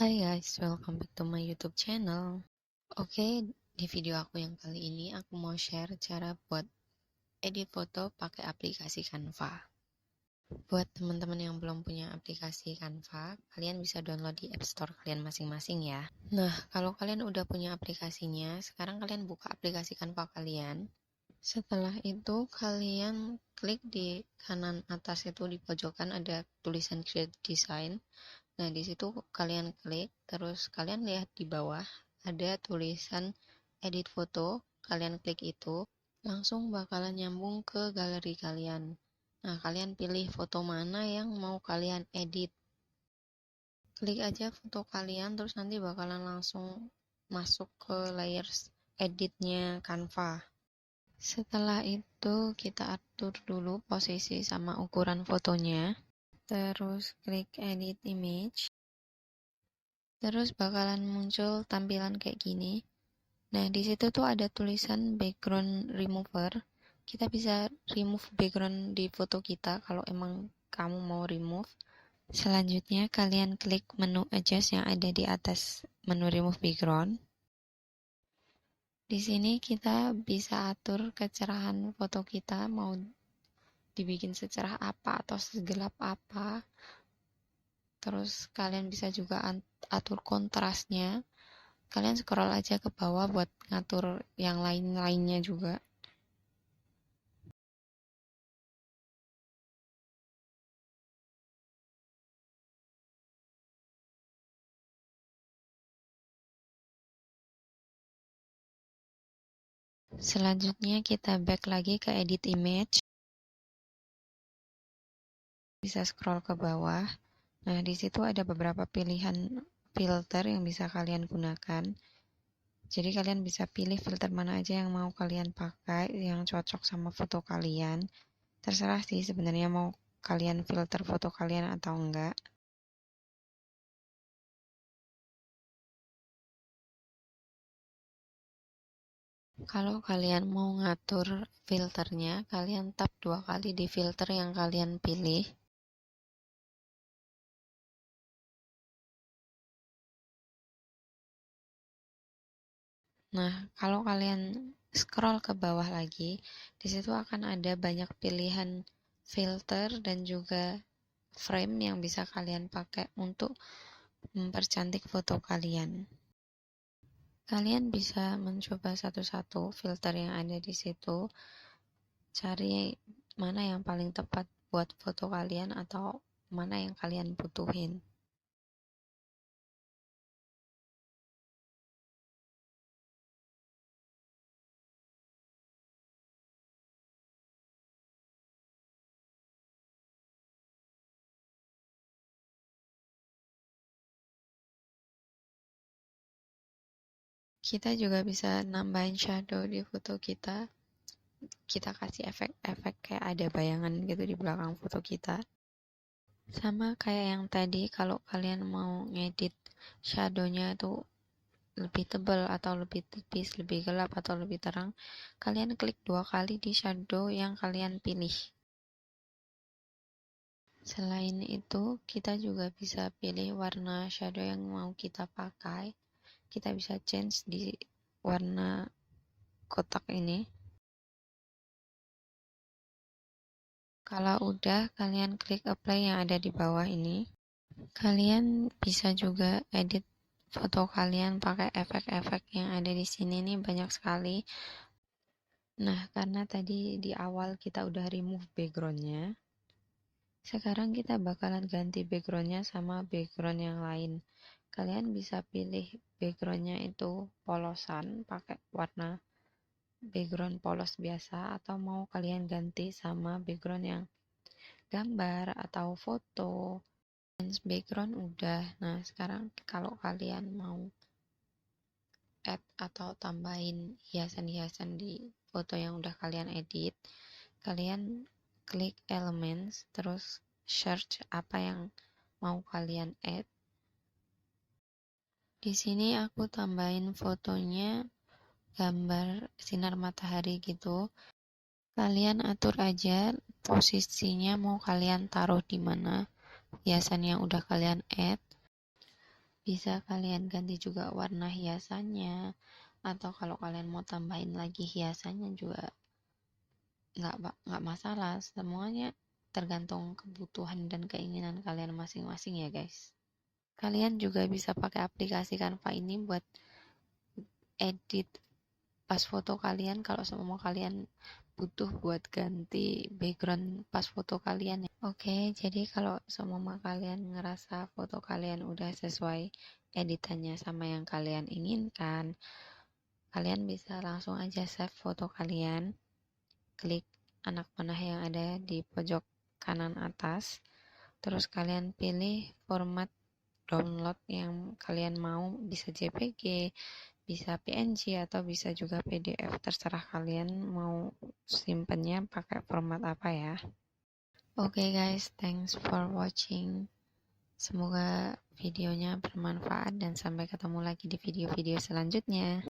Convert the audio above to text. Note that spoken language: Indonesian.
Hai guys, welcome back to my YouTube channel. Oke, di video aku yang kali ini aku mau share cara buat edit foto pakai aplikasi Canva. Buat teman-teman yang belum punya aplikasi Canva, kalian bisa download di App Store kalian masing-masing ya. Nah, kalau kalian udah punya aplikasinya, sekarang kalian buka aplikasi Canva kalian. Setelah itu kalian klik di kanan atas itu di pojokan ada tulisan Create Design. Nah, di situ kalian klik, terus kalian lihat di bawah ada tulisan edit foto, kalian klik itu, langsung bakalan nyambung ke galeri kalian. Nah, kalian pilih foto mana yang mau kalian edit. Klik aja foto kalian, terus nanti bakalan langsung masuk ke layers editnya Canva. Setelah itu kita atur dulu posisi sama ukuran fotonya, terus klik edit image. Terus bakalan muncul tampilan kayak gini. Nah, di situ tuh ada tulisan background remover. Kita bisa remove background di foto kita kalau emang kamu mau remove. Selanjutnya kalian klik menu adjust yang ada di atas menu remove background. Di sini kita bisa atur kecerahan foto kita mau dibikin secerah apa atau segelap apa. Terus kalian bisa juga atur kontrasnya. Kalian scroll aja ke bawah buat ngatur yang lain-lainnya juga. Selanjutnya kita back lagi ke edit image. Bisa scroll ke bawah. Nah, di situ ada beberapa pilihan filter yang bisa kalian gunakan. Jadi kalian bisa pilih filter mana aja yang mau kalian pakai, yang cocok sama foto kalian. Terserah sih sebenarnya mau kalian filter foto kalian atau enggak. Kalau kalian mau ngatur filternya, kalian tap 2 kali di filter yang kalian pilih. Nah, kalau kalian scroll ke bawah lagi, di situ akan ada banyak pilihan filter dan juga frame yang bisa kalian pakai untuk mempercantik foto kalian. Kalian bisa mencoba satu-satu filter yang ada di situ, cari mana yang paling tepat buat foto kalian atau mana yang kalian butuhin. Kita juga bisa nambahin shadow di foto kita. Kita kasih efek-efek kayak ada bayangan gitu di belakang foto kita. Sama kayak yang tadi, kalau kalian mau ngedit shadownya tuh lebih tebal atau lebih tipis, lebih gelap atau lebih terang, kalian klik 2 kali di shadow yang kalian pilih. Selain itu, kita juga bisa pilih warna shadow yang mau kita pakai. Kita bisa change di warna kotak ini. Kalau udah, kalian klik apply yang ada di bawah ini. Kalian bisa juga edit foto kalian pakai efek-efek yang ada di sini nih, banyak sekali. Nah, karena tadi di awal kita udah remove backgroundnya, sekarang kita bakalan ganti backgroundnya sama background yang lain. Kalian bisa pilih backgroundnya itu polosan, pakai warna background polos biasa, atau mau kalian ganti sama background yang gambar atau foto. Background udah. Nah, sekarang kalau kalian mau add atau tambahin hiasan-hiasan di foto yang udah kalian edit, kalian klik elements, terus search apa yang mau kalian add. Di sini aku tambahin fotonya gambar sinar matahari gitu. Kalian atur aja posisinya mau kalian taruh di mana hiasan yang udah kalian add. Bisa kalian ganti juga warna hiasannya, atau kalau kalian mau tambahin lagi hiasannya juga nggak masalah. Semuanya tergantung kebutuhan dan keinginan kalian masing-masing ya guys. Kalian juga bisa pakai aplikasi Canva ini buat edit pas foto kalian kalau semua kalian butuh buat ganti background pas foto kalian ya. Oke, jadi kalau semua kalian ngerasa foto kalian udah sesuai editannya sama yang kalian inginkan, kalian bisa langsung aja save foto kalian, klik anak panah yang ada di pojok kanan atas, terus kalian pilih format download yang kalian mau, bisa JPG, bisa PNG, atau bisa juga PDF, terserah kalian mau simpennya pakai format apa ya. Oke guys, thanks for watching. Semoga videonya bermanfaat dan sampai ketemu lagi di video-video selanjutnya.